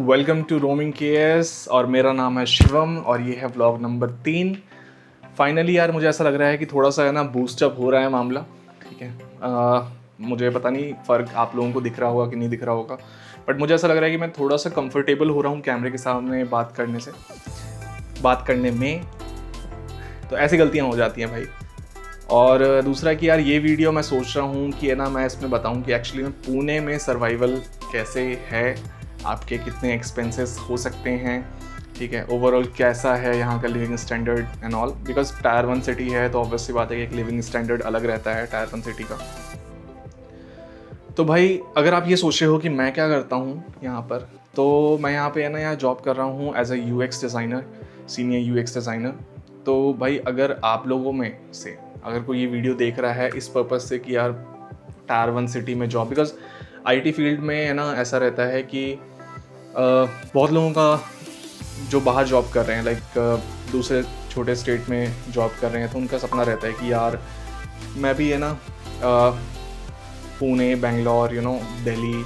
Welcome to roaming KS और मेरा नाम है शिवम और ये है व्लॉग नंबर 3। फाइनली यार मुझे ऐसा लग रहा है कि थोड़ा सा है ना बूस्टअप हो रहा है मामला। ठीक है, मुझे पता नहीं फ़र्क आप लोगों को दिख रहा होगा कि नहीं दिख रहा होगा, बट मुझे ऐसा लग रहा है कि मैं थोड़ा सा कंफर्टेबल हो रहा हूँ कैमरे के सामने बात करने में। तो ऐसी गलतियाँ हो जाती हैं भाई। और दूसरा कि यार ये वीडियो मैं सोच रहा हूँ कि है ना मैं इसमें बताऊँ कि एक्चुअली में पुणे में सर्वाइवल कैसे है, आपके कितने एक्सपेंसेस हो सकते हैं, ठीक है, ओवरऑल कैसा है यहाँ का living standard and all. Because tyre 1 city है तो ऑब्वियस सी बात है कि एक लिविंग स्टैंडर्ड अलग रहता है टायर 1 सिटी का। तो भाई अगर आप ये सोच रहे हो कि मैं क्या करता हूँ यहाँ पर, तो मैं यहाँ पे है ना यहाँ जॉब कर रहा हूँ as a UX designer, senior UX designer. तो भाई अगर आप लोगों में से अगर कोई ये वीडियो देख रहा है इस पर्पज़ से कि यार टायर 1 सिटी में जॉब, बिकॉज आईटी फील्ड में है ना ऐसा रहता है कि बहुत लोगों का जो बाहर जॉब कर रहे हैं लाइक दूसरे छोटे स्टेट में जॉब कर रहे हैं, तो उनका सपना रहता है कि यार मैं भी है ना पुणे, बेंगलोर, दिल्ली,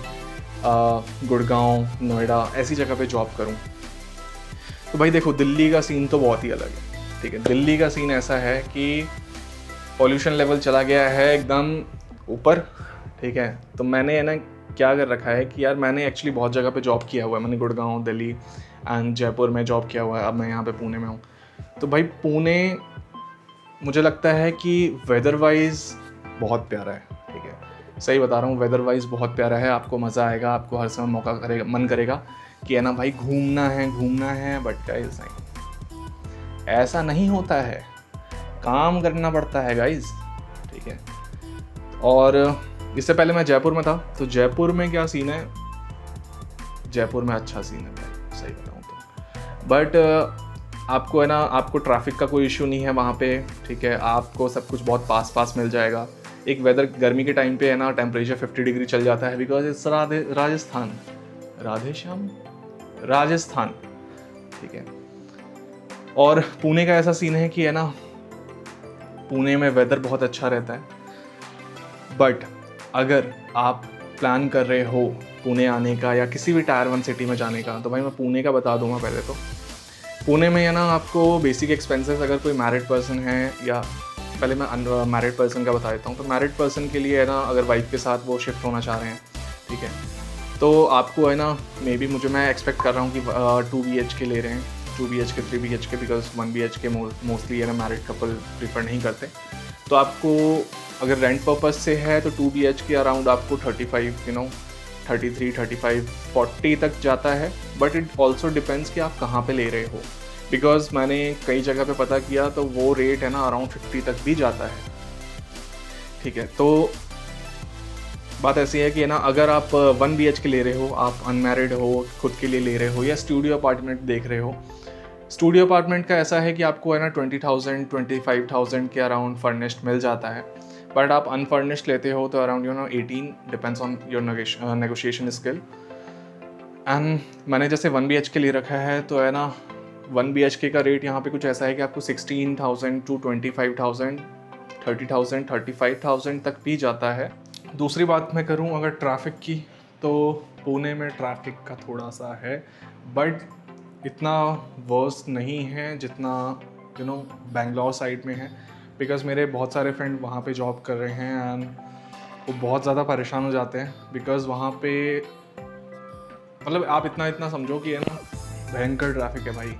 गुड़गांव, नोएडा ऐसी जगह पे जॉब करूं। तो भाई देखो दिल्ली का सीन तो बहुत ही अलग है। ठीक है, दिल्ली का सीन ऐसा है कि पॉल्यूशन लेवल चला गया है एकदम ऊपर। ठीक है, तो मैंने है ना क्या कर रखा है कि यार मैंने एक्चुअली बहुत जगह पे जॉब किया हुआ है। मैंने गुड़गांव, दिल्ली एंड जयपुर में जॉब किया हुआ है। अब मैं यहाँ पे पुणे में हूँ। तो भाई पुणे मुझे लगता है कि वेदर वाइज बहुत प्यारा है। ठीक है, सही बता रहा हूँ, वेदर वाइज बहुत प्यारा है। आपको मज़ा आएगा, आपको हर समय मन करेगा कि है ना भाई घूमना है। बट गाइस नहीं, ऐसा नहीं होता है, काम करना पड़ता है गाइस। ठीक है, और इससे पहले मैं जयपुर में था। तो जयपुर में क्या सीन है, जयपुर में अच्छा सीन है भाई, सही बताऊँ तो। बट आपको है ना, आपको ट्रैफिक का कोई इशू नहीं है वहाँ पे। ठीक है, आपको सब कुछ बहुत पास मिल जाएगा। एक वेदर गर्मी के टाइम पे है ना टेम्परेचर 50 डिग्री चल जाता है, बिकॉज इट्स राजस्थान। ठीक है, और पुणे का ऐसा सीन है कि है ना पुणे में वेदर बहुत अच्छा रहता है। बट अगर आप प्लान कर रहे हो पुणे आने का या किसी भी टायर 1 सिटी में जाने का, तो भाई मैं पुणे का बता दूंगा। पहले तो पुणे में है ना आपको बेसिक एक्सपेंसेस, अगर कोई मैरिड पर्सन है, या पहले मैं अनमैरिड पर्सन का बता देता हूँ। तो मैरिड पर्सन के लिए है ना अगर वाइफ के साथ वो शिफ्ट होना चाह रहे हैं, ठीक है, तो आपको है ना मैं एक्सपेक्ट कर रहा हूँ कि 2 BHK ले रहे हैं, 2 BHK 3 BHK, because 1 BHK mostly है ना मैरिड कपल प्रीफर नहीं करते। तो आपको अगर रेंट पर्पज़ से है तो 2 BHK अराउंड आपको 35 33 35 40 तक जाता है। बट इट ऑल्सो डिपेंड्स कि आप कहाँ पे ले रहे हो, बिकॉज मैंने कई जगह पे पता किया तो वो रेट है ना अराउंड 50 तक भी जाता है। ठीक है, तो बात ऐसी है कि है ना अगर आप 1 BHK ले रहे हो, आप अनमैरिड हो, खुद के लिए ले रहे हो, या स्टूडियो अपार्टमेंट देख रहे हो। स्टूडियो अपार्टमेंट का ऐसा है कि आपको है ना 20,000 25,000 के अराउंड फर्निश्ड मिल जाता है। बट आप अनफर्निश्ड लेते हो तो around 18, depends on your negotiation skill. And मैंने जैसे 1 BHK ले रखा है, तो है ना 1 BHK का रेट यहाँ पे कुछ ऐसा है कि आपको 16,000 to 25,000, 30,000 35,000 तक भी जाता है। दूसरी बात मैं करूँ अगर ट्रैफिक की, तो पुणे में ट्रैफिक का थोड़ा सा है, बट इतना वर्स्ट नहीं है जितना बेंगलोर साइड में है। बिकॉज मेरे बहुत सारे फ्रेंड वहाँ पे जॉब कर रहे हैं एंड वो बहुत ज़्यादा परेशान हो जाते हैं, बिकॉज वहाँ पे मतलब आप इतना समझो कि है ना भयंकर ट्रैफिक है भाई।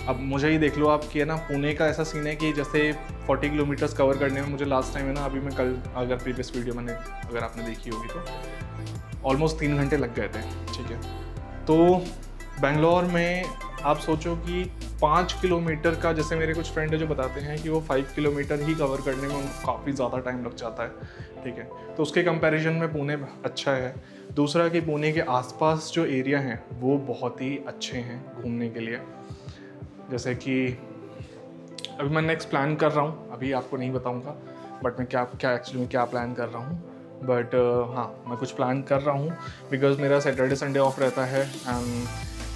अब मुझे ही देख लो आप कि है ना पुणे का ऐसा सीन है कि जैसे 40 किलोमीटर्स कवर करने में मुझे लास्ट टाइम है ना, अभी मैं कल अगर प्रीवियस वीडियो अगर आपने देखी होगी तो ऑलमोस्ट 3 घंटे लग गए थे। ठीक है, तो बेंगलोर में आप सोचो कि 5 किलोमीटर का, जैसे मेरे कुछ फ्रेंड है जो बताते हैं कि वो 5 किलोमीटर ही कवर करने में उनको काफ़ी ज़्यादा टाइम लग जाता है। ठीक है, तो उसके कंपैरिजन में पुणे अच्छा है। दूसरा कि पुणे के आसपास जो एरिया हैं वो बहुत ही अच्छे हैं घूमने के लिए। जैसे कि अभी मैं नेक्स्ट प्लान कर रहा हूँ, अभी आपको नहीं बताऊँगा बट मैं क्या प्लान कर रहा हूँ। बट हाँ, मैं कुछ प्लान कर रहा हूँ बिकॉज मेरा सैटरडे संडे ऑफ रहता है एंड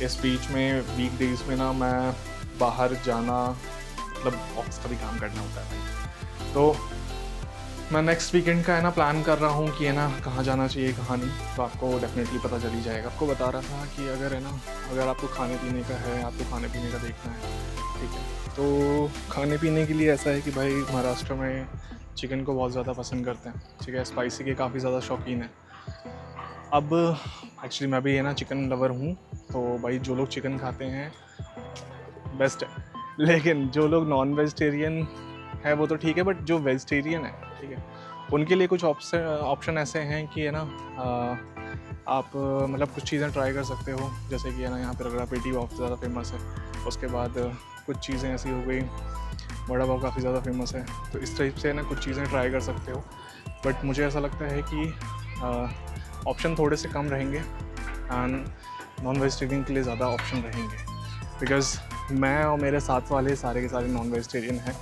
इस बीच में वीकडेज में ना मैं बाहर जाना, मतलब ऑफिस का भी काम करना होता है। तो मैं नेक्स्ट वीकेंड का है ना प्लान कर रहा हूँ कि है ना कहाँ जाना चाहिए कहाँ नहीं, तो आपको डेफिनेटली पता चल ही जाएगा। आपको बता रहा था कि अगर है ना, अगर आपको खाने पीने का है, आपको खाने पीने का देखना है, ठीक है, तो खाने पीने के लिए ऐसा है कि भाई महाराष्ट्र में चिकन को बहुत ज़्यादा पसंद करते हैं, ठीक है, स्पाइसी के काफ़ी ज़्यादा शौकीन है। अब एक्चुअली मैं भी है ना चिकन लवर हूँ, तो भाई जो लोग चिकन खाते हैं बेस्ट है, लेकिन जो लोग नॉन वेजिटेरियन है वो तो ठीक है, बट जो वेजिटेरियन है, ठीक है, उनके लिए कुछ ऑप्शन ऐसे हैं कि है ना आप मतलब कुछ चीज़ें ट्राई कर सकते हो, जैसे कि है ना यहाँ पर रगड़ा पेटी बहुत ज़्यादा फेमस है। उसके बाद कुछ चीज़ें ऐसी हो गई, बड़ा पाव काफ़ी ज़्यादा फेमस है, तो इस टाइप से ना कुछ चीज़ें ट्राई कर सकते हो। बट मुझे ऐसा लगता है कि ऑप्शन थोड़े से कम रहेंगे एंड नॉन वेजिटेरियन के लिए ज़्यादा ऑप्शन रहेंगे, बिकॉज़ मैं और मेरे साथ वाले सारे के सारे नॉन वेजिटेरियन हैं,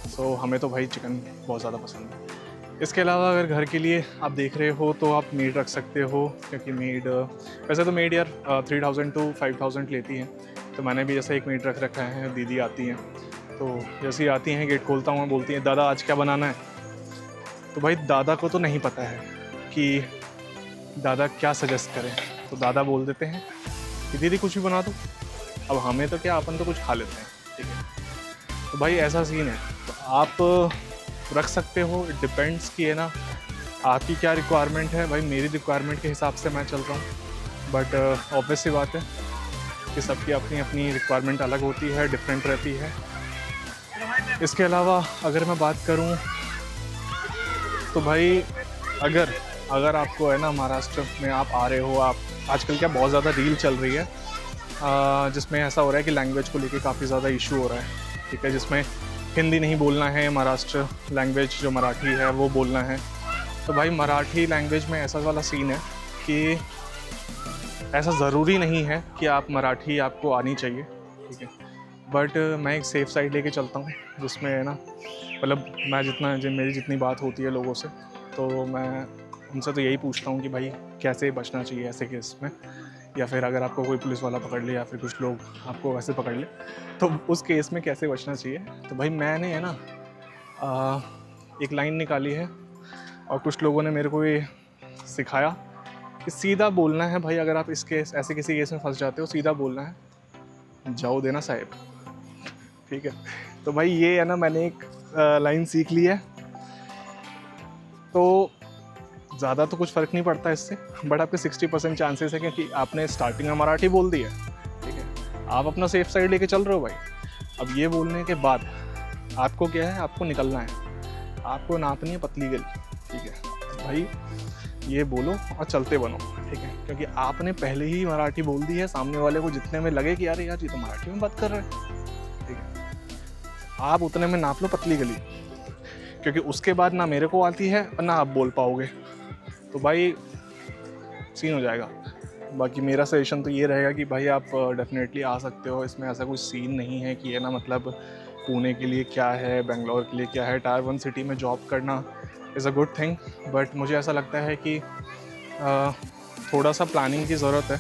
सो हमें तो भाई चिकन बहुत ज़्यादा पसंद है। इसके अलावा अगर घर के लिए आप देख रहे हो तो आप मेड रख सकते हो, क्योंकि मेड वैसे तो मेड यार 3000 to 5000 लेती है, तो मैंने भी जैसे एक मेड रख रखा है। दीदी आती हैं, तो जैसे ही आती हैं गेट खोलता हूँ, बोलती हैं दादा आज क्या बनाना है। तो भाई दादा को तो नहीं पता है कि दादा क्या सजेस्ट करें, तो दादा बोल देते हैं कि दीदी कुछ भी बना दो। अब हमें तो क्या, अपन तो कुछ खा लेते हैं, ठीक है। तो भाई ऐसा सीन है, तो आप रख सकते हो, इट डिपेंड्स कि है ना आपकी क्या रिक्वायरमेंट है। भाई मेरी रिक्वायरमेंट के हिसाब से मैं चल रहा हूँ, बट ऑब्वियस सी बात है कि सबकी अपनी अपनी रिक्वायरमेंट अलग होती है, डिफरेंट रहती है। इसके अलावा अगर मैं बात करूँ तो भाई अगर आपको है ना महाराष्ट्र में आप आ रहे हो, आप आजकल क्या बहुत ज़्यादा रील चल रही है जिसमें ऐसा हो रहा है कि लैंग्वेज को लेके काफ़ी ज़्यादा इशू हो रहा है, ठीक है, जिसमें हिंदी नहीं बोलना है, महाराष्ट्र लैंग्वेज जो मराठी है वो बोलना है। तो भाई मराठी लैंग्वेज में ऐसा वाला सीन है कि ऐसा ज़रूरी नहीं है कि आप मराठी आपको आनी चाहिए, ठीक है, बट मैं एक सेफ़ साइड लेके चलता हूँ, जिसमें है ना मतलब मेरी जितनी बात होती है लोगों से, तो मैं उनसे तो यही पूछता हूँ कि भाई कैसे बचना चाहिए ऐसे केस में, या फिर अगर आपको कोई पुलिस वाला पकड़ ले या फिर कुछ लोग आपको वैसे पकड़ ले, तो उस केस में कैसे बचना चाहिए। तो भाई मैंने है ना एक लाइन निकाली है और कुछ लोगों ने मेरे को ये सिखाया कि सीधा बोलना है भाई, अगर आप इस केस ऐसे किसी केस में फंस जाते हो, सीधा बोलना है जाओ देना साहेब, ठीक है। तो भाई ये है ना मैंने एक लाइन सीख ली है, तो ज़्यादा तो कुछ फ़र्क नहीं पड़ता इससे, बट आपके 60% चांसेस है क्योंकि आपने स्टार्टिंग में मराठी बोल दी है, ठीक है, आप अपना सेफ साइड लेके चल रहे हो भाई। अब ये बोलने के बाद आपको क्या है, आपको निकलना है, आपको नापनी है पतली गली, ठीक है भाई, ये बोलो और चलते बनो, ठीक है, क्योंकि आपने पहले ही मराठी बोल दी है, सामने वाले को जितने में लगे कि यार ये तो मराठी में बात कर रहे हैं, ठीक है, आप उतने में नाप लो पतली गली, क्योंकि उसके बाद ना मेरे को आती है और ना आप बोल पाओगे, तो भाई सीन हो जाएगा। बाकी मेरा सजेशन तो ये रहेगा कि भाई आप डेफिनेटली आ सकते हो, इसमें ऐसा कुछ सीन नहीं है कि है ना मतलब पुणे के लिए क्या है, बेंगलोर के लिए क्या है। टायर 1 सिटी में जॉब करना is a good thing, but मुझे ऐसा लगता है कि थोड़ा सा प्लानिंग की ज़रूरत है,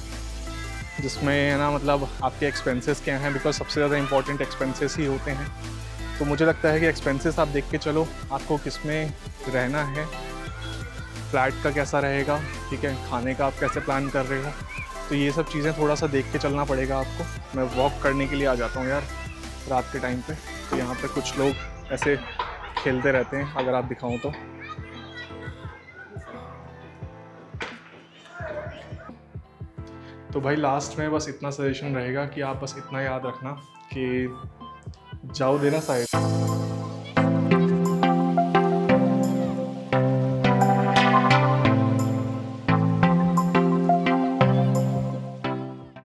जिसमें है ना मतलब आपके एक्सपेंसेस क्या हैं, बिकॉज सबसे ज़्यादा इंपॉर्टेंट एक्सपेंसेस ही होते हैं। तो मुझे लगता है कि एक्सपेंसेस आप देख के चलो, आपको किस में रहना है, फ्लैट का कैसा रहेगा, ठीक है, खाने का आप कैसे प्लान कर रहे हो, तो ये सब चीज़ें थोड़ा सा देख के चलना पड़ेगा आपको। मैं वॉक करने के लिए आ जाता हूँ यार रात के टाइम पे, तो यहाँ पे कुछ लोग ऐसे खेलते रहते हैं, अगर आप दिखाऊँ तो भाई लास्ट में बस इतना सजेशन रहेगा कि आप बस इतना याद रखना कि जाओ देना साइड।